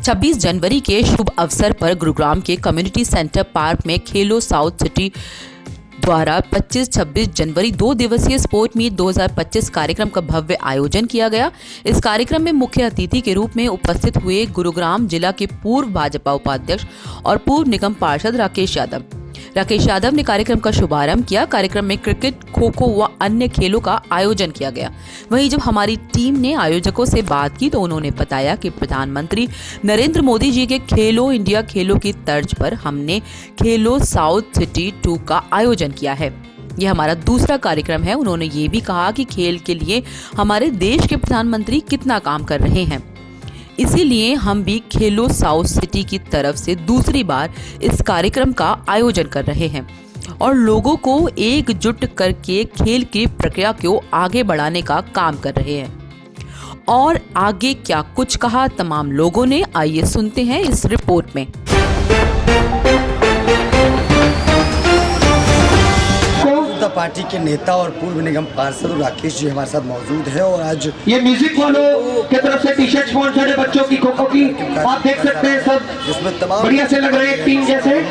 26 जनवरी के शुभ अवसर पर गुरुग्राम के कम्युनिटी सेंटर पार्क में खेलो साउथ सिटी द्वारा 25-26 जनवरी 2 दिवसीय स्पोर्ट मीट 2025 कार्यक्रम का भव्य आयोजन किया गया। इस कार्यक्रम में मुख्य अतिथि के रूप में उपस्थित हुए गुरुग्राम जिला के पूर्व भाजपा उपाध्यक्ष और पूर्व निगम पार्षद राकेश यादव ने कार्यक्रम का शुभारंभ किया। कार्यक्रम में क्रिकेट, खो खो व अन्य खेलों का आयोजन किया गया। वहीं जब हमारी टीम ने आयोजकों से बात की तो उन्होंने बताया कि प्रधानमंत्री नरेंद्र मोदी जी के खेलो इंडिया खेलों की तर्ज पर हमने खेलो साउथ सिटी 2 का आयोजन किया है। यह हमारा दूसरा कार्यक्रम है। उन्होंने ये भी कहा कि खेल के लिए हमारे देश के प्रधानमंत्री कितना काम कर रहे हैं, इसीलिए हम भी खेलो साउथ सिटी की तरफ से दूसरी बार इस कार्यक्रम का आयोजन कर रहे हैं और लोगों को एकजुट करके खेल की प्रक्रिया को आगे बढ़ाने का काम कर रहे हैं। और आगे क्या कुछ कहा तमाम लोगों ने, आइए सुनते हैं इस रिपोर्ट में। पार्टी के नेता और पूर्व निगम पार्षद राकेश जी हमारे साथ मौजूद है और आज ये म्यूजिक वालों की तरफ से टी शर्ट स्पॉन्सर्ड है बच्चों की, खो खो की। आप देख सकते हैं सब इसमें तमाम बढ़िया से लग रहे हैं टीम जैसे।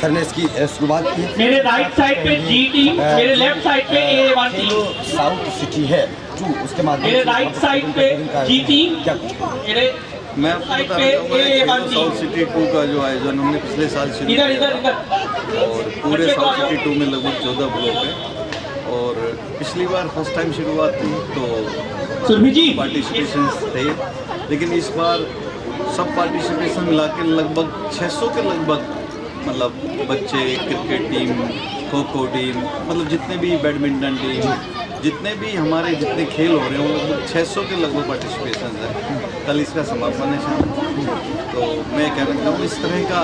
सर ने इसकी शुरुआत की। मेरे राइट साइड पे जी टीम, मेरे लेफ्ट साइड पे A1 टीम। साउथ सिटी है जो उसके माध्यम मेरे राइट साइड पे जी टीम, क्या मेरे मैं आपको बताना चाहूँगा कि साउथ सिटी 2 का जो आयोजन हमने पिछले साल शुरू किया और पूरे साउथ सिटी 2 में लगभग 14 ब्लॉक है और पिछली बार फर्स्ट टाइम शुरुआत थी तो पार्टिसिपेशन थे, लेकिन इस बार सब पार्टिसिपेशन मिला के लगभग 600 के लगभग मतलब बच्चे, cricket team, kho kho team, मतलब जितने भी बैडमिंटन टीम, जितने भी हमारे जितने खेल हो रहे हैं लगभग 600 के लगभग पार्टिसिपेशन है। कल इसका समापन है शाम। तो मैं कहना चाहूँ इस तरह का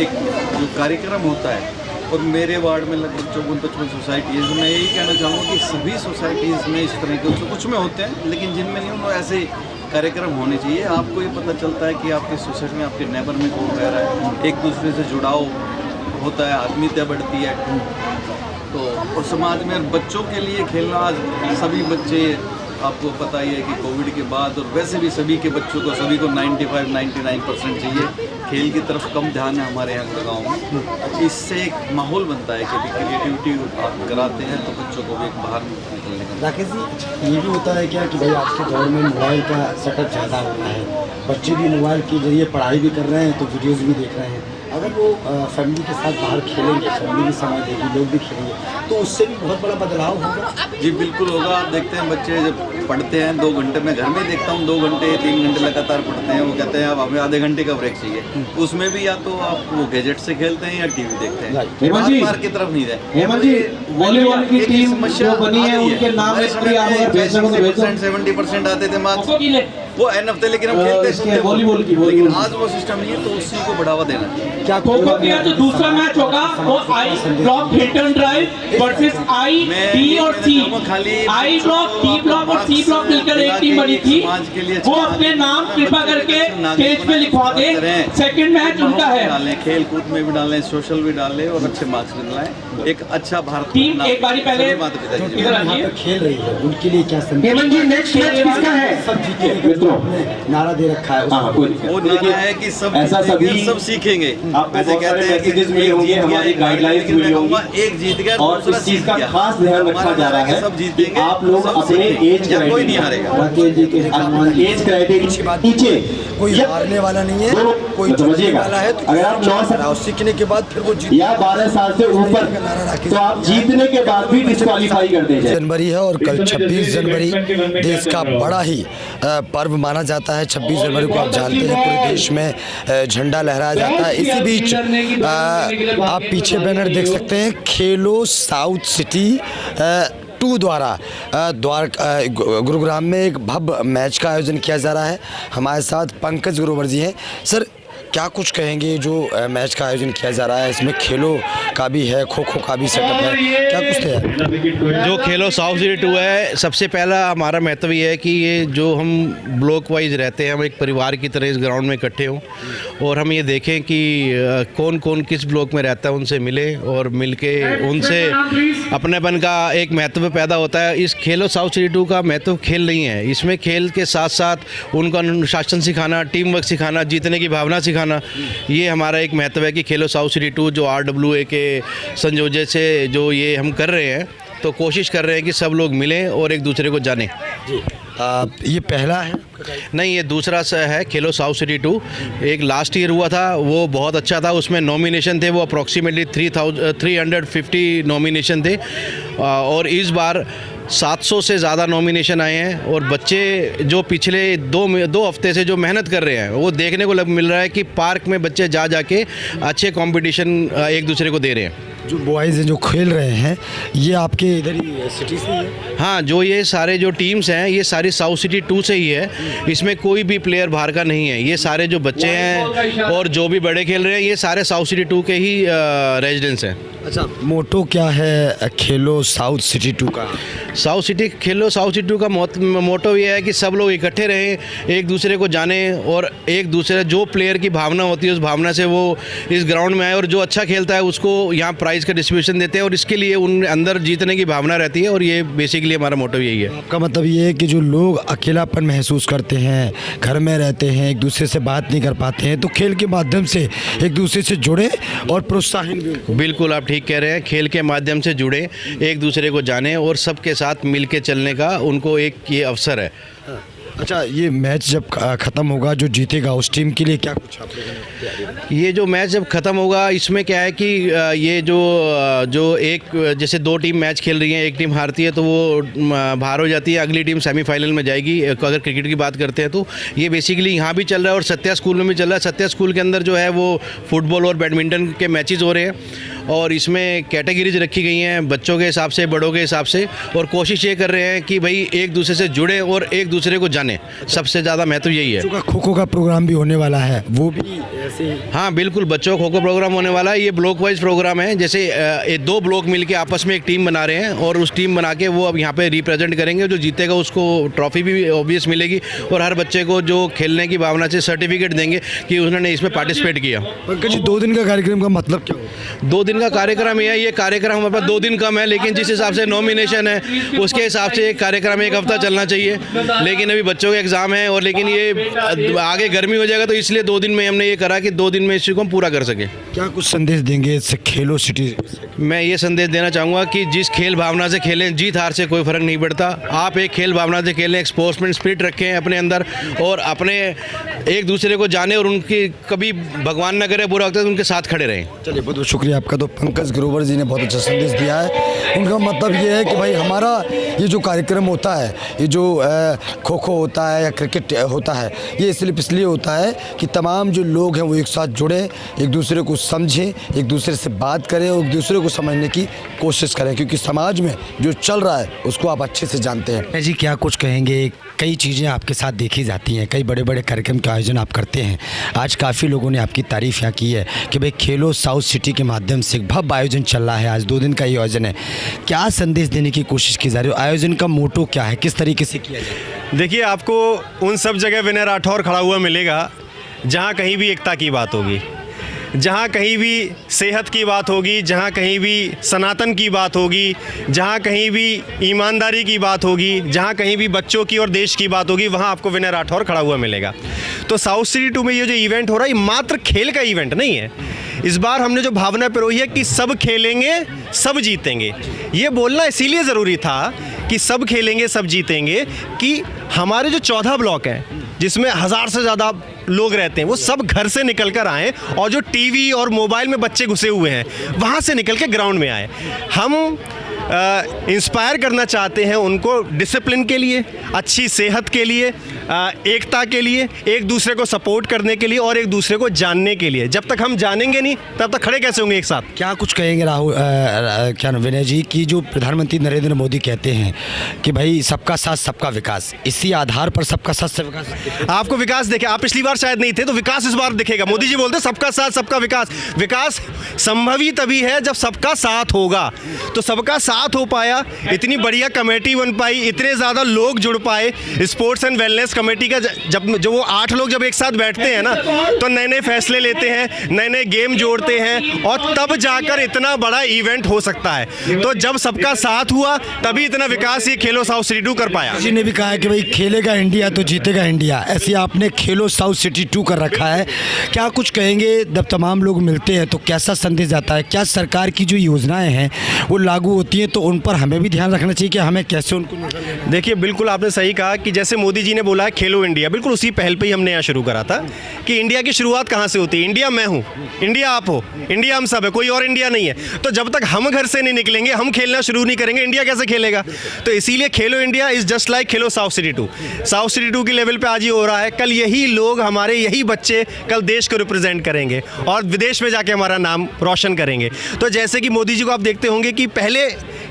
एक जो कार्यक्रम होता है और मेरे वार्ड में लगभग 54-55 सोसाइटीज़, मैं यही कहना चाहूँगा कि सभी सोसाइटीज़ में इस तरह के कुछ में होते हैं लेकिन जिनमें नहीं उनको ऐसे कार्यक्रम होने चाहिए। आपको ये पता चलता है कि आपके सोसाइटी में आपके नेबर में कौन रह रहा है, एक दूसरे से जुड़ाव होता है, आत्मीयता बढ़ती है। तो और समाज में बच्चों के लिए खेलना, आज सभी बच्चे आपको पता ही है कि कोविड के बाद और वैसे भी सभी के बच्चों को सभी को 95-99% चाहिए। खेल की तरफ कम ध्यान है हमारे यहाँ गाँव में। इससे एक माहौल बनता है कि क्रिएटिविटी आप कराते हैं तो बच्चों को भी एक बाहर निकलने का। राकेश जी, ये भी होता है क्या कि भाई आज के दौर में मोबाइल का सेटअप ज़्यादा हो रहा है, बच्चे भी मोबाइल के जरिए पढ़ाई भी कर रहे हैं तो वीडियोज़ भी देख रहे हैं। अगर वो फैमिली के साथ बाहर खेलेंगे, फैमिली भी समय देगी, लोग भी खेलेंगे तो उससे भी बहुत बड़ा बदलाव होगा। जी बिल्कुल होगा। आप देखते हैं बच्चे जब पढ़ते हैं 2 घंटे, मैं घर में देखता हूँ 2 घंटे 3 घंटे लगातार पढ़ते हैं, वो कहते हैं अब हमें आधे घंटे का ब्रेक चाहिए। उसमें भी या तो आप वो गैजेट से खेलते हैं या टीवी देखते हैं, बाहर की तरफ नहीं जाए। हेमंत जी, वॉलीबॉल की टीम जो बनी है उनके नाम लिस्ट भी आप अगर भेज सको तो भेजो। 70% आते थे मार्क्स वो एन हफ्ते, लेकिन हम खेलते हैं वॉलीबॉल की। लेकिन आज वो सिस्टम नहीं है तो उसी को बढ़ावा देना चाहिए। क्या खो खो किया तो दूसरा मैच होगा वो I block hit and drive versus I B और C. I block, D block और सी ब्लॉक मिलकर एक टीम बनी थी। वो अपने नाम कृपा करके स्टेज पे लिखवा दे। सेकंड मैच उनका है। खेल कूद में भी डालें, सोशल भी डालें और अच्छे मार्क्स भी दिलाएं। एक अच्छा भारत टीम एक बारी पहले खेल रही है उनके लिए क्या संदेश? हेमंत जी, नेक्स्ट मैच किसका है? सब जीतेंगे नारा दे रखा है। वो नारा है कि सब ऐसा सभी सब सीखेंगे। वैसे कहते हैं कि मिले होंगे, हमारी गाइडलाइंस मिली होंगी एक जीत गया और इस चीज का खास ध्यान रखा जा रहा है। सब जीतेंगे, आप लोग अपने एज कोई नहीं हारेगा। एज क्राइटेरिया नीचे कोई हारने वाला नहीं है, कोई जीतने वाला है। अगर आप 9 साल सीखने के बाद फिर वो या 12 साल से ऊपर तो आप जीतने के बाद भी डिस्क्वालीफाई कर देंगे। जनवरी है और कल 26 जनवरी देश का बड़ा ही पर्व माना जाता है। 26 जनवरी को आप जानते हैं पूरे देश में झंडा लहराया जाता है। इसी बीच आप पीछे बैनर देख सकते हैं, खेलो साउथ सिटी 2 द्वारा गुरुग्राम में एक भव्य मैच का आयोजन किया जा रहा है। हमारे साथ पंकज ग्रोवर जी हैं। सर, क्या कुछ कहेंगे जो मैच का आयोजन किया जा रहा है, इसमें खेलों का भी है, खो खो का भी सेटअप है, क्या कुछ तैयार? जो खेलो साउथ सिटी 2 है, सबसे पहला हमारा महत्व ये है कि ये जो हम ब्लॉक वाइज रहते हैं, हम एक परिवार की तरह इस ग्राउंड में इकट्ठे हों और हम ये देखें कि कौन कौन किस ब्लॉक में रहता है, उनसे मिले और मिल के उनसे अपनेपन का एक महत्व पैदा होता है। इस खेलो साउथ सिटी 2 का महत्व खेल नहीं है, इसमें खेल के साथ साथ उनका अनुशासन सिखाना, टीम वर्क सिखाना, जीतने की भावना सिखाना, ये हमारा एक महत्व है कि खेलो साउथ सिटी 2 जो RWA के संयोजन से जो ये हम कर रहे हैं, तो कोशिश कर रहे हैं कि सब लोग मिलें और एक दूसरे को जानें। ये पहला है? नहीं, ये दूसरा है खेलो साउथ सिटी 2। एक लास्ट ईयर हुआ था, वो बहुत अच्छा था, उसमें नॉमिनेशन थे वो अप्रॉक्सीमेटली 350 नॉमिनेशन थे और इस बार 700 से ज़्यादा नॉमिनेशन आए हैं और बच्चे जो पिछले दो हफ्ते से जो मेहनत कर रहे हैं वो देखने को मिल रहा है कि पार्क में बच्चे जा के अच्छे कंपटीशन एक दूसरे को दे रहे हैं। जो बॉयज़ हैं जो खेल रहे हैं, ये आपके इधर ही सिटी से ही है? हाँ, जो ये सारे जो टीम्स हैं ये सारी साउथ सिटी 2 से ही है, इसमें कोई भी प्लेयर बाहर का नहीं है। ये सारे जो बच्चे हैं और जो भी बड़े खेल रहे हैं, ये सारे साउथ सिटी 2 के ही रेजिडेंट्स हैं। अच्छा, मोटो क्या है खेलो साउथ सिटी 2 का? खेलो साउथ सिटी 2 का मोटो ये है कि सब लोग इकट्ठे रहें, एक दूसरे को जानें और एक दूसरे जो प्लेयर की भावना होती है उस भावना से वो इस ग्राउंड में आए और जो अच्छा खेलता है उसको यहाँ प्राइज़ का डिस्ट्रीब्यूशन देते हैं और इसके लिए उन अंदर जीतने की भावना रहती है और ये बेसिकली हमारा मोटो यही है। आपका मतलब ये है कि जो लोग अकेलापन महसूस करते हैं, घर में रहते हैं, एक दूसरे से बात नहीं कर पाते हैं, तो खेल के माध्यम से एक दूसरे से जुड़े और प्रोत्साहन भी। बिल्कुल, आप ठीक कह रहे हैं, खेल के माध्यम से जुड़े, एक दूसरे को जाने और सबके साथ मिल के चलने का उनको एक ये अवसर है। अच्छा, ये मैच जब ख़त्म होगा, जो जीतेगा उस टीम के लिए क्या कुछ आप? ये जो मैच जब ख़त्म होगा, इसमें क्या है कि ये जो एक जैसे 2 टीम मैच खेल रही हैं, एक टीम हारती है तो वो बाहर हो जाती है, अगली टीम सेमीफाइनल में जाएगी। अगर क्रिकेट की बात करते हैं तो ये बेसिकली यहाँ भी चल रहा है और सत्या स्कूल में भी चल रहा है। सत्या स्कूल के अंदर जो है वो फुटबॉल और बैडमिंटन के मैचेस हो रहे हैं और इसमें कैटेगरीज रखी गई हैं बच्चों के हिसाब से, बड़ों के हिसाब से, और कोशिश ये कर रहे हैं कि भाई एक दूसरे से जुड़े और एक दूसरे को जाने। सबसे ज़्यादा महत्व यही है। खो खो का प्रोग्राम भी होने वाला है, वो भी ऐसे ही? हाँ बिल्कुल, बच्चों खो खो प्रोग्राम होने वाला है। ये ब्लॉक वाइज प्रोग्राम है, जैसे 2 ब्लॉक मिलके आपस में एक टीम बना रहे हैं और उस टीम बना के वो अब यहाँ पे रिप्रेजेंट करेंगे। जो जीतेगा उसको ट्रॉफी भी ऑब्वियस मिलेगी और हर बच्चे को जो खेलने की भावना से सर्टिफिकेट देंगे कि उन्होंने इसमें पार्टिसिपेट किया। पंकज जी, 2 दिन का कार्यक्रम का मतलब क्या होगा? 2 दिन का कार्यक्रम ये कार्यक्रम हमारे पास 2 दिन कम है, लेकिन जिस हिसाब से नॉमिनेशन है उसके हिसाब से एक कार्यक्रम 1 हफ्ता चलना चाहिए, लेकिन अभी बच्चों के एग्ज़ाम है और लेकिन ये आगे गर्मी हो जाएगा तो इसलिए 2 दिन में हमने ये करा कि 2 दिन में इसी को हम पूरा कर सके। क्या कुछ संदेश देंगे इससे खेलो सिटी? मैं ये संदेश देना चाहूँगा कि जिस खेल भावना से खेलें, जीत हार से कोई फ़र्क नहीं पड़ता। आप एक खेल भावना से खेलें, एक स्पोर्ट्समैन स्पिरिट रखें अपने अंदर और अपने एक दूसरे को जाने और उनकी कभी भगवान न करे बुरा वक्त तो उनके साथ खड़े रहें। चलिए, बहुत बहुत शुक्रिया आपका। तो पंकज ग्रोवर जी ने बहुत अच्छा संदेश दिया है। उनका मतलब ये है कि भाई हमारा ये जो कार्यक्रम होता है, ये जो खो खो होता है या क्रिकेट होता है, ये इसलिए होता है कि तमाम जो लोग हैं वो एक साथ जुड़े, एक दूसरे को समझें, एक दूसरे से बात करें और एक दूसरे को समझने की कोशिश करें, क्योंकि समाज में जो चल रहा है उसको आप अच्छे से जानते हैं। जी, क्या कुछ कहेंगे? कई चीज़ें आपके साथ देखी जाती हैं, कई बड़े बड़े कार्यक्रम का आयोजन आप करते हैं। आज काफ़ी लोगों ने आपकी तारीफ़ यहाँ की है कि भाई खेलो साउथ सिटी के माध्यम से एक भव्य आयोजन चल रहा है। आज 2 दिन का ये आयोजन है, क्या संदेश देने की कोशिश की जा रही है? आयोजन का मोटो क्या है, किस तरीके से किया जाए? देखिए, आपको उन सब जगह विनय राठौर खड़ा हुआ मिलेगा जहाँ कहीं भी एकता की बात होगी, जहाँ कहीं भी सेहत की बात होगी, जहाँ कहीं भी सनातन की बात होगी, जहाँ कहीं भी ईमानदारी की बात होगी, जहाँ कहीं भी बच्चों की और देश की बात होगी, वहाँ आपको विनय राठौर खड़ा हुआ मिलेगा। तो साउथ सिटी 2 में ये जो इवेंट हो रहा है, ये मात्र खेल का इवेंट नहीं है। इस बार हमने जो भावना पिरोई है कि सब खेलेंगे, सब जीतेंगे। ये बोलना इसीलिए ज़रूरी था कि सब खेलेंगे, सब जीतेंगे, कि हमारे जो 14 ब्लॉक हैं जिसमें 1000 से ज़्यादा लोग रहते हैं, वो सब घर से निकल कर आएँ और जो टीवी और मोबाइल में बच्चे घुसे हुए हैं वहाँ से निकल के ग्राउंड में आए। हम इंस्पायर करना चाहते हैं उनको डिसिप्लिन के लिए, अच्छी सेहत के लिए, एकता के लिए, एक दूसरे को सपोर्ट करने के लिए और एक दूसरे को जानने के लिए। जब तक हम जानेंगे नहीं तब तक खड़े कैसे होंगे एक साथ। क्या कुछ कहेंगे राहुल क्या नाम विनय जी की जो प्रधानमंत्री नरेंद्र मोदी कहते हैं कि भाई सबका साथ सबका विकास, इसी आधार पर सबका साथ सबका विकास। आपको विकास देखे, आप पिछली बार शायद नहीं थे तो विकास इस बार दिखेगा। मोदी जी बोलते सबका साथ सबका विकास। विकास संभव ही तभी है जब सबका साथ होगा। तो सबका साथ हो पाया, इतनी बढ़िया कमेटी बन पाई, इतने ज़्यादा लोग जुड़ पाए स्पोर्ट्स एंड वेलनेस कमेटी का। जब जो वो 8 लोग जब एक साथ बैठते हैं ना तो नए नए फैसले लेते हैं, नए नए गेम जोड़ते हैं और तब जाकर इतना बड़ा इवेंट हो सकता है। तो जब सबका साथ हुआ तभी इतना विकास ये खेलो साउथ सिटी 2 कर पाया। जी ने भी कहा है कि भाई खेलेगा इंडिया तो जीतेगा इंडिया, ऐसे आपने खेलो साउथ सिटी 2 कर रखा है। क्या कुछ कहेंगे जब तमाम लोग मिलते हैं तो कैसा संदेश जाता है? क्या सरकार की जो योजनाएं हैं वो लागू होती हैं तो उन पर हमें भी ध्यान रखना चाहिए कि हमें कैसे उनको? देखिए बिल्कुल आपने सही कहा कि जैसे मोदी जी ने बोला है खेलो इंडिया, बिल्कुल उसी पहल पे ही हमने यहाँ शुरू करा था कि इंडिया की शुरुआत कहाँ से होती है। इंडिया मैं हूँ, इंडिया आप हो, इंडिया हम सब है, कोई और इंडिया नहीं है। तो जब तक हम घर से नहीं निकलेंगे, हम खेलना शुरू नहीं करेंगे, इंडिया कैसे खेलेगा? तो इसीलिए खेलो India is just like Khelo south City 2। South City 2 की लेवल पे आज ये हो रहा है। कल यही लोग, हमारे यही बच्चे कल देश को रिप्रेजेंट करेंगे और विदेश में जाके हमारा नाम रोशन करेंगे। तो जैसे कि मोदी जी को आप देखते होंगे कि पहले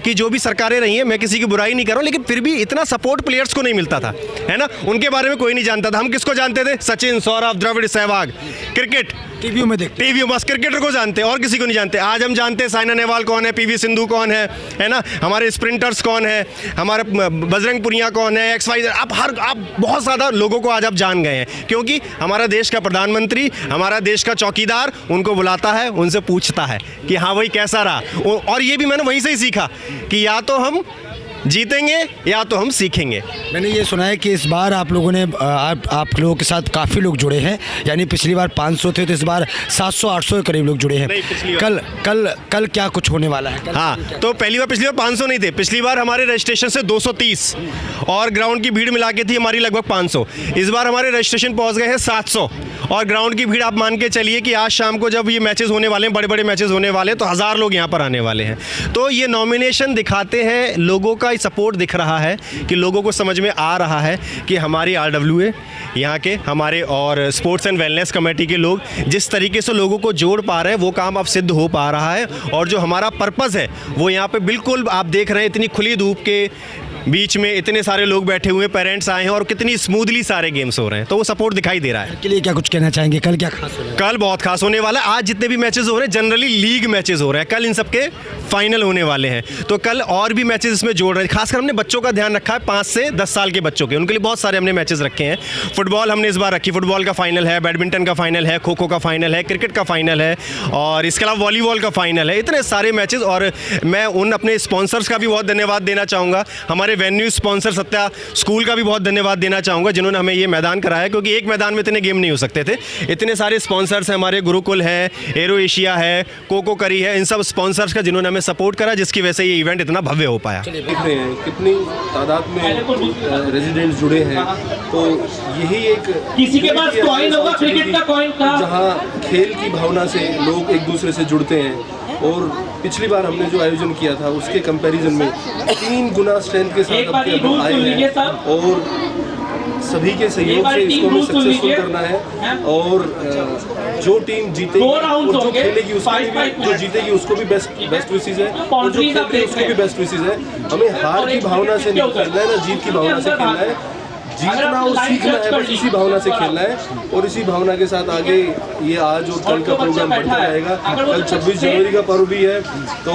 कि जो भी सरकारें रही हैं, मैं किसी की बुराई नहीं कर रहा हूं, लेकिन फिर भी इतना सपोर्ट प्लेयर्स को नहीं मिलता था, है ना। उनके बारे में कोई नहीं जानता था। हम किसको जानते थे? सचिन, सौरभ, द्रविड़, सहवाग। क्रिकेट टीवी में देखते, टीवी बस क्रिकेटर को जानते हैं और किसी को नहीं जानते। आज हम जानते हैं साइना नेहवाल कौन है, पीवी सिंधु कौन है ना, हमारे स्प्रिंटर्स कौन है, हमारे बजरंग पुनिया कौन है, XYZ। आप बहुत ज़्यादा लोगों को आज आप जान गए हैं क्योंकि हमारा देश का प्रधानमंत्री, हमारा देश का चौकीदार उनको बुलाता है, उनसे पूछता है कि हाँ भाई कैसा रहा। और ये भी मैंने वहीं से ही सीखा कि या तो हम जीतेंगे या तो हम सीखेंगे। मैंने ये सुना है कि इस बार आप लोगों ने आप लोगों के साथ काफ़ी लोग जुड़े हैं, यानी पिछली बार 500 थे तो इस बार 700-800 के करीब लोग जुड़े हैं। कल क्या कुछ होने वाला है? हाँ, तो पहली बार पिछली बार 500 नहीं थे, पिछली बार हमारे रजिस्ट्रेशन से 230 और ग्राउंड की भीड़ मिला के थी हमारी लगभग 500। इस बार हमारे रजिस्ट्रेशन पहुँच गए हैं 700 और ग्राउंड की भीड़ आप मान के चलिए कि आज शाम को जब ये मैचेस होने वाले हैं, बड़े बड़े मैचेस होने वाले हैं, तो 1000 लोग यहाँ पर आने वाले हैं। तो ये नॉमिनेशन दिखाते हैं, लोगों का सपोर्ट दिख रहा है कि लोगों को समझ में आ रहा है कि हमारी RWA यहाँ के हमारे और स्पोर्ट्स एंड वेलनेस कमेटी के लोग जिस तरीके से लोगों को जोड़ पा रहे हैं वो काम अब सिद्ध हो पा रहा है। और जो हमारा पर्पज़ है वो यहाँ पे बिल्कुल आप देख रहे हैं, इतनी खुली धूप के बीच में इतने सारे लोग बैठे हुए, पेरेंट्स आए हैं और कितनी स्मूथली सारे गेम्स हो रहे हैं, तो वो सपोर्ट दिखाई दे रहा है। के लिए क्या कुछ कहना चाहेंगे? कल क्या खास होने? कल बहुत खास होने वाला है। आज जितने भी मैचेस हो रहे हैं जनरली लीग मैचेस हो रहे हैं, कल इन सबके फाइनल होने वाले हैं। तो कल और भी मैचेस इसमें जोड़ रहे हैं। खासकर हमने बच्चों का ध्यान रखा है, 5 से 10 साल के बच्चों के, उनके लिए बहुत सारे हमने मैचेस रखे हैं। फुटबॉल हमने इस बार रखी, फुटबॉल का फाइनल है, बैडमिंटन का फाइनल है, खो खो का फाइनल है, क्रिकेट का फाइनल है और इसके अलावा वॉलीबॉल का फाइनल है। इतने सारे मैचेस। और मैं उन अपने स्पॉन्सर्स का भी बहुत धन्यवाद देना चाहूँगा। हमारे वेन्यू स्पॉन्सर सत्या स्कूल का भी बहुत धन्यवाद देना चाहूँगा जिन्होंने हमें ये मैदान कराया, क्योंकि एक मैदान में इतने गेम नहीं हो सकते थे। इतने सारे स्पॉन्सर्स हैं, हमारे गुरुकुल है, एरो एशिया है, कोको करी है, इन सब स्पॉन्सर्स का जिन्होंने हमें सपोर्ट करा, जिसकी वजह से ये इवेंट इतना भव्य हो पाया। देख रहे हैं कितनी तादाद में रेजिडेंट्स जुड़े हैं, तो यही एक किसी के पास कॉइन होगा, क्रिकेट का कॉइन था, जहाँ खेल की भावना से लोग एक दूसरे से जुड़ते हैं। और पिछली बार हमने जो आयोजन किया था उसके कंपैरिजन में 3 गुना स्ट्रेंथ के साथ अब के हम आए हैं और सभी के सहयोग से इसको हमें सक्सेसफुल करना है। और जो टीम जीतेगी और जो खेलेगी उसको भी, जो जीतेगी उसको भी बेस्ट विशेस है और जो खेलेगी उसको भी बेस्ट विशेस है। हमें हार की भावना से नहीं खेलना है, ना जीत की भावना से खेलना है। जीतना और सीखना है, बस इसी भावना से खेलना है और इसी भावना के साथ आगे ये आज और कल का प्रोग्राम बढ़ता रहेगा। कल 26 जनवरी का पर्व भी है, तो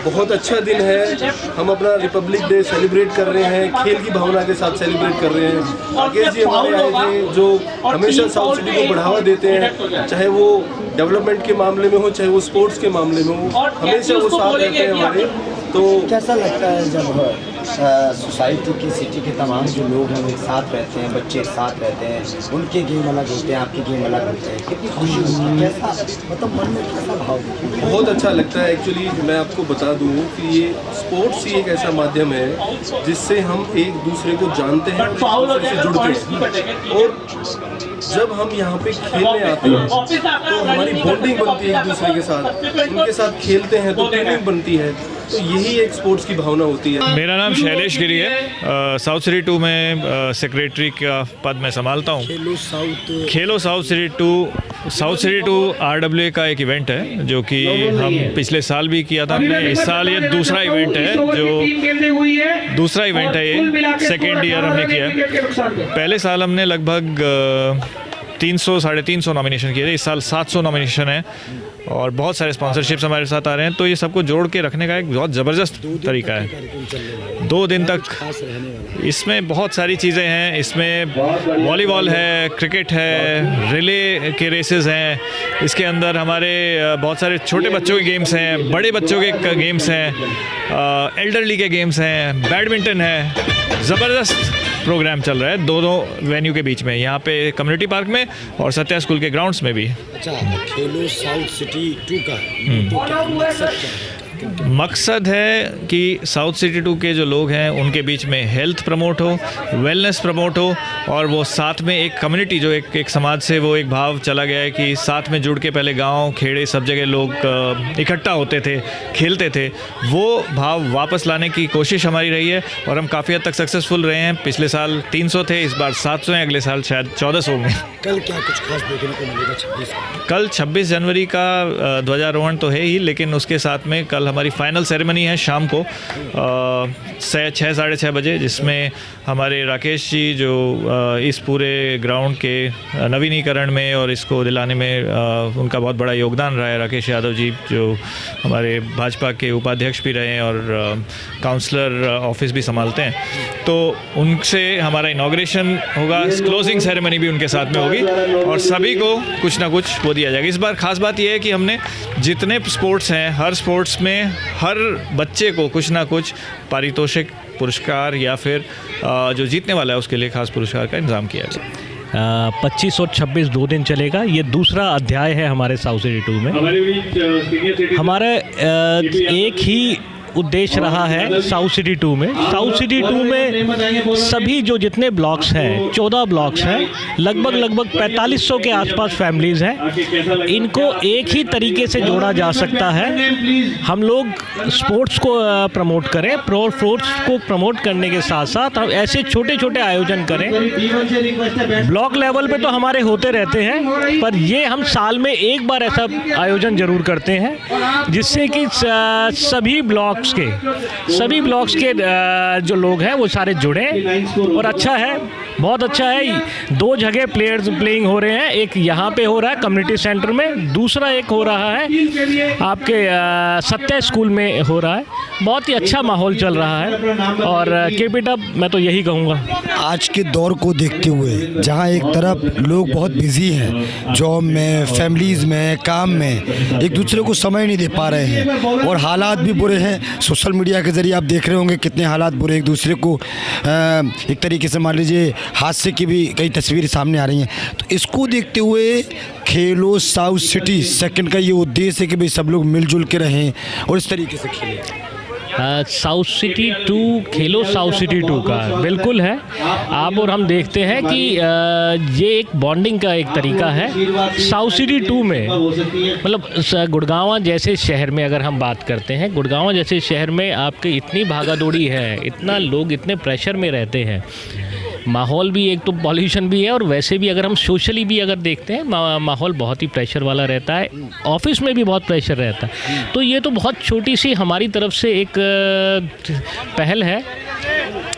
बहुत अच्छा दिन है। हम अपना रिपब्लिक डे सेलिब्रेट कर रहे हैं, खेल की भावना के साथ सेलिब्रेट कर रहे हैं। राकेश जी हमारे आए थे जो हमेशा साउथ सिटी को बढ़ावा देते हैं, चाहे वो डेवलपमेंट के मामले में हो, चाहे वो स्पोर्ट्स के मामले में हो, हमेशा वो साथ रहते हैं हमारे। तो कैसा लगता है जब सोसाइटी की, सिटी के तमाम जो लोग हैं वो एक साथ रहते हैं, बच्चे एक साथ रहते हैं, उनके गेम अलग होते हैं, आपके गेम अलग होते हैं, कितनी खुशी होती है? कैसा मतलब मन में कैसा भाव? बहुत अच्छा लगता है। एक्चुअली मैं आपको बता दूं कि ये स्पोर्ट्स ही एक ऐसा माध्यम है जिससे हम एक दूसरे को जानते हैं और एक दूसरे से जुड़ते हैं। और जब हम यहाँ पे खेलने आते हैं तो हमारी बॉन्डिंग बनती है एक दूसरे के साथ, उनके साथ खेलते हैं तो टीमिंग बनती है। तो यही एक स्पोर्ट्स की भावना होती है। मेरा नाम शैलेश गिरी है। साउथ सिटी 2 में सेक्रेटरी का पद मैं संभालता हूँ। खेलो साउथ सिटी 2 RWA का एक इवेंट है जो कि हम पिछले साल भी किया था हमने। इस साल ये दूसरा इवेंट है, ये सेकेंड ईयर हमने किया है। पहले साल हमने लगभग 300-350 नॉमिनेशन किए थे। इस साल 700 नॉमिनेशन है और बहुत सारे स्पॉन्सरशिप्स हमारे साथ आ रहे हैं। तो ये सबको जोड़ के रखने का एक बहुत ज़बरदस्त तरीका है। 2 दिन तक इसमें बहुत सारी चीज़ें हैं। इसमें वॉलीबॉल है, क्रिकेट है, रिले के रेसेस हैं। इसके अंदर हमारे बहुत सारे छोटे बच्चों के गेम्स हैं, बड़े बच्चों के गेम्स हैं, एल्डरली के गेम्स हैं, बैडमिंटन है। ज़बरदस्त प्रोग्राम चल रहा है दोनों वेन्यू के बीच में, यहाँ पे कम्युनिटी पार्क में और सत्या स्कूल के ग्राउंड्स में भी। अच्छा, खेलो साउथ सिटी 2 का तो क्या मकसद क्या है? मकसद है कि साउथ सिटी 2 के जो लोग हैं उनके बीच में हेल्थ प्रमोट हो, वेलनेस प्रमोट हो और वो साथ में एक कम्युनिटी जो एक समाज से वो एक भाव चला गया है कि साथ में जुड़ के पहले गांव खेड़े सब जगह लोग इकट्ठा होते थे, खेलते थे, वो भाव वापस लाने की कोशिश हमारी रही है और हम काफ़ी हद तक सक्सेसफुल रहे हैं। पिछले साल 300 थे, इस बार 700 हैं, अगले साल शायद 1400 होंगे। कल क्या कुछ खास देखने को मिलेगा 26 को? कल 26 जनवरी का ध्वजारोहण तो है ही, लेकिन उसके साथ में कल हमारी फाइनल सेरेमनी है शाम को 6-6:30 बजे, जिसमें हमारे राकेश जी जो इस पूरे ग्राउंड के नवीनीकरण में और इसको दिलाने में उनका बहुत बड़ा योगदान रहा है। राकेश यादव जी जो हमारे भाजपा के उपाध्यक्ष भी रहे हैं और काउंसलर ऑफिस भी संभालते हैं, तो उनसे हमारा इनॉग्रेशन होगा, क्लोजिंग सेरेमनी भी उनके साथ में होगी और सभी को कुछ ना कुछ वो दिया जाएगा। इस बार खास बात यह है कि हमने जितने स्पोर्ट्स हैं, हर स्पोर्ट्स में हर बच्चे को कुछ ना कुछ पारितोषिक, पुरस्कार या फिर जो जीतने वाला है उसके लिए खास पुरस्कार का इंतजाम किया है। 25 और 26 2 दिन चलेगा। ये दूसरा अध्याय है हमारे साउथ सिटी 2 में। हमारा एक ही उद्देश्य रहा है साउथ सिटी 2 में। साउथ सिटी 2 में सभी जो जितने ब्लॉक्स हैं, 14 ब्लॉक्स हैं, लगभग 4500 के आसपास फैमिलीज़ हैं। इनको एक ही तरीके से जोड़ा जा सकता है। हम लोग स्पोर्ट्स को प्रमोट करें, स्पोर्ट्स को प्रमोट करने के साथ साथ हम ऐसे छोटे छोटे आयोजन करें। ब्लॉक लेवल पे तो हमारे होते रहते हैं, पर ये हम साल में एक बार ऐसा आयोजन ज़रूर करते हैं जिससे कि सभी ब्लॉक्स के जो लोग हैं वो सारे जुड़े और अच्छा है, बहुत अच्छा है। 2 जगह प्लेइंग हो रहे हैं, एक यहाँ पे हो रहा है कम्युनिटी सेंटर में, दूसरा एक हो रहा है आपके सत्या स्कूल में हो रहा है। बहुत ही अच्छा माहौल चल रहा है और कीप इट अप, मैं तो यही कहूँगा। आज के दौर को देखते हुए जहाँ एक तरफ लोग बहुत बिजी हैं, जॉब में, फैमिलीज़ में, काम में, एक दूसरे को समय नहीं दे पा रहे हैं और हालात भी बुरे हैं। सोशल मीडिया के ज़रिए आप देख रहे होंगे कितने हालात बुरे, एक दूसरे को एक तरीके से मान लीजिए हादसे की भी कई तस्वीरें सामने आ रही हैं। तो इसको देखते हुए खेलो साउथ सिटी सेकंड का ये उद्देश्य है कि भाई सब लोग मिलजुल के रहें और इस तरीके से खेलें। साउथ सिटी 2 खेलो साउथ सिटी 2 का बिल्कुल है। आप और हम देखते हैं कि ये एक बॉन्डिंग का एक तरीका है। साउथ सिटी 2 में मतलब गुड़गांव जैसे शहर में अगर हम बात करते हैं, गुड़गांव जैसे शहर में आपके इतनी भागा दौड़ी है, इतना लोग इतने प्रेशर में रहते हैं, माहौल भी एक तो पॉल्यूशन भी है और वैसे भी अगर हम सोशली भी अगर देखते हैं माहौल बहुत ही प्रेशर वाला रहता है, ऑफिस में भी बहुत प्रेशर रहता है। तो ये तो बहुत छोटी सी हमारी तरफ से एक पहल है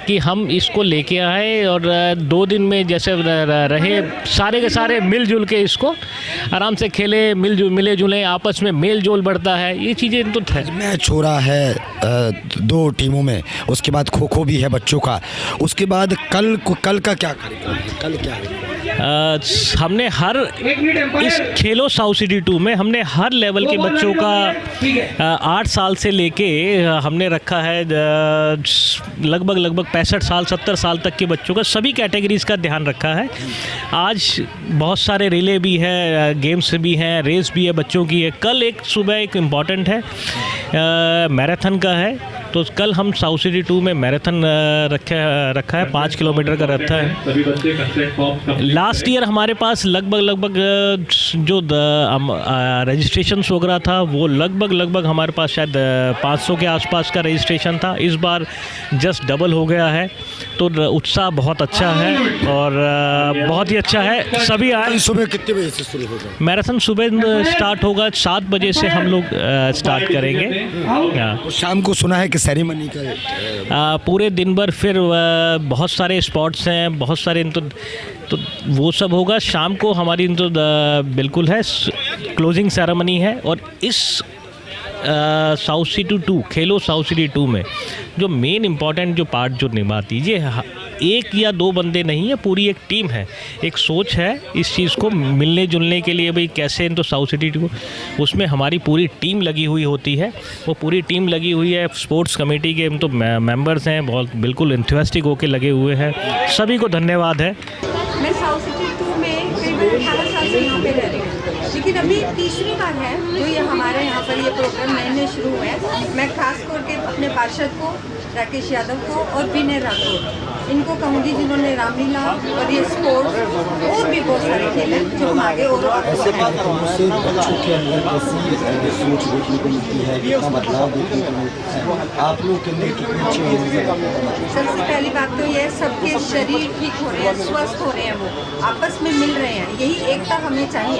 कि हम इसको लेके आए और 2 दिन में जैसे रहे सारे के सारे मिलजुल के इसको आराम से खेले, मिले जुले, आपस में मेल जोल बढ़ता है, ये चीज़ें तो मैच हो रहा है 2 टीमों में, उसके बाद खो खो भी है बच्चों का, उसके बाद कल का क्या कार्यक्रम है? कल क्या है? हमने इस खेलो साउथ सिटी 2 में हमने हर लेवल के बच्चों का 8 साल से लेके हमने रखा है लगभग 65 साल 70 साल तक के बच्चों का, सभी कैटेगरीज़ का ध्यान रखा है। आज बहुत सारे रिले भी है, गेम्स भी हैं, रेस भी है बच्चों की है। कल एक सुबह एक इम्पॉर्टेंट है, मैराथन का है तो कल हम साउथ सिटी 2 में मैराथन रखा है, 5 किलोमीटर का रखा है। लास्ट ईयर हमारे पास लगभग जो रजिस्ट्रेशन वगैरह था वो लगभग हमारे पास शायद 500 के आसपास का रजिस्ट्रेशन था। इस बार जस्ट डबल हो गया है, तो उत्साह बहुत अच्छा है और बहुत ही अच्छा है। सभी आए। सुबह कितने बजे से शुरू होगा मैराथन? सुबह स्टार्ट होगा 7 बजे से हम लोग स्टार्ट करेंगे। शाम को सुना है कि सेरेमनी का पूरे दिन भर फिर बहुत सारे स्पॉट्स हैं, बहुत सारे तो वो सब होगा। शाम को हमारी तो बिल्कुल है क्लोजिंग सेरेमनी है। और इस साउथ सिटी 2 खेलो साउथ सिटी 2 में जो मेन इम्पॉर्टेंट जो पार्ट जो निभाती है, ये एक या दो बंदे नहीं है, पूरी एक टीम है, एक सोच है इस चीज़ को मिलने जुलने के लिए। भाई कैसे तो साउथ सिटी 2 उसमें हमारी पूरी टीम लगी हुई होती है, वो पूरी टीम लगी हुई है। स्पोर्ट्स कमेटी के हम तो मेंबर्स हैं, बहुत बिल्कुल इंथुसियास्टिक होकर लगे हुए हैं। सभी को धन्यवाद है। मैं साउथ सिटी 2 में करीबन 18 साल से यहाँ पे रह रही हूँ, लेकिन अभी तीसरी बार है जो ये हमारे यहाँ पर ये प्रोग्राम नए शुरू हुआ है। मैं खास करके अपने पार्षद को, राकेश यादव को और विनय राठौर, इनको कहूँगी जिन्होंने रामलीला और ये स्पोर्ट्स और भी बहुत सारे खेल हैं जो हम आगे और बच्चों के अंदर कैसी सोच देखने को मिलती है, कितना बदलाव देखने को मिलता है, आप लोग के लिए कितनी अच्छी होगी? सबसे पहली बात तो ये है सबके शरीर ठीक हो रहे हैं, स्वस्थ हो रहे हैं, वो आपस में मिल रहे हैं। यही एकता हमें चाहिए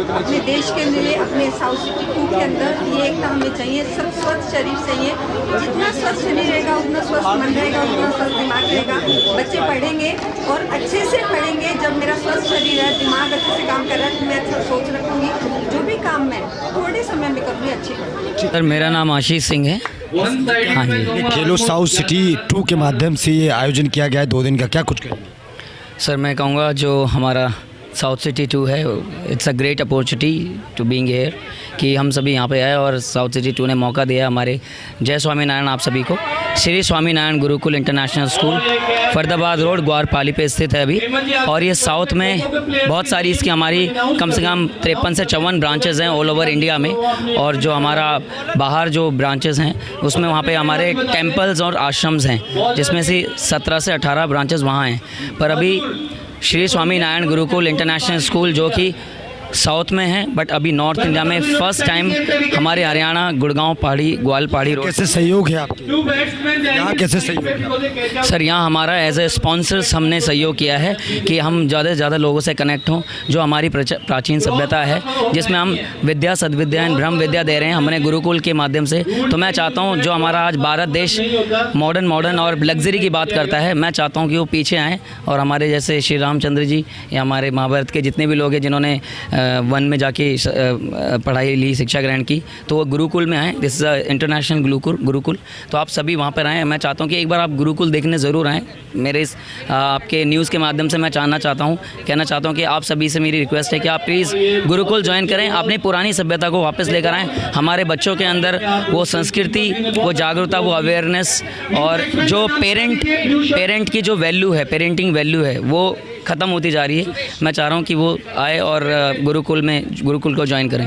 अपने देश के लिए, अपने साउथ सिटी 2 के अंदर ये एकता हमें चाहिए। सब स्वस्थ शरीर चाहिए, जितना स्वस्थ शरीर रहेगा उतना स्वस्थ मन रहेगा, उतना स्वस्थ दिमाग रहेगा। बच्चे पढ़ेंगे और अच्छे से पढ़ेंगे। जब मेरा स्वस्थ शरीर है, दिमाग अच्छे से काम कर रहा है, तो मैं अच्छा सोच रखूँगी, जो भी काम मैं थोड़े समय में करूँगी अच्छी करूँगी। सर मेरा नाम आशीष सिंह है। हाँ जी। खेलो साउथ सिटी 2 के माध्यम से ये आयोजन किया गया है 2 दिन का, क्या कुछ कहेंगे? सर मैं कहूँगा जो हमारा साउथ सिटी 2 है, it's a great opportunity to being here, कि हम सभी यहाँ पे आए और साउथ सिटी 2 ने मौका दिया हमारे। जय स्वामीनारायण आप सभी को। Shri Swaminarayan Gurukul international school Faridabad road Gwarpali पे स्थित है अभी, और ये साउथ में बहुत सारी इसकी हमारी कम से कम 53 से 54 ब्रांचेज़ हैं ऑल ओवर इंडिया में, और जो हमारा बाहर जो ब्रांचेज़ हैं उसमें वहाँ पे हमारे टेम्पल्स और आश्रम्स हैं, जिसमें से 17 से 18 ब्रांचेज़ वहाँ हैं। पर अभी श्री स्वामीनारायण गुरुकुल इंटरनेशनल स्कूल जो कि साउथ में है, बट अभी नॉर्थ इंडिया में फर्स्ट टाइम हमारे हरियाणा गुड़गांव पहाड़ी ग्वालपाड़ी रोड। कैसे सहयोग है आपके यहाँ, कैसे सहयोग है? सर यहाँ हमारा एज ए स्पॉन्सर्स हमने सहयोग किया है कि हम ज़्यादा से ज़्यादा लोगों से कनेक्ट हों। जो हमारी प्राचीन सभ्यता है जिसमें हम विद्या सद्विद्या एंड ब्रह्म विद्या दे रहे हैं हमने गुरुकुल के माध्यम से, तो मैं चाहता हूँ जो हमारा आज भारत देश मॉडर्न और लग्जरी की बात करता है, मैं चाहता हूँ कि वो पीछे आएँ और हमारे जैसे श्री रामचंद्र जी या हमारे महाभारत के जितने भी लोग हैं जिन्होंने वन में जाके पढ़ाई ली, शिक्षा ग्रहण की, तो वो गुरुकुल में आए। This is a international Gurukul, तो आप सभी वहाँ पर आएँ। मैं चाहता हूँ कि एक बार आप गुरुकुल देखने ज़रूर आएँ। मेरे इस आपके न्यूज़ के माध्यम से मैं कहना चाहता हूँ कि आप सभी से मेरी रिक्वेस्ट है कि आप प्लीज़ गुरुकुल ज्वाइन करें, अपनी पुरानी सभ्यता को वापस लेकर आएँ। हमारे बच्चों के अंदर वो संस्कृति, वो जागरूकता, वो अवेयरनेस और जो पेरेंट की जो वैल्यू है, पेरेंटिंग वैल्यू है, वो ख़त्म होती जा रही है। मैं चाह रहा हूँ कि वो आए और गुरुकुल को ज्वाइन करें।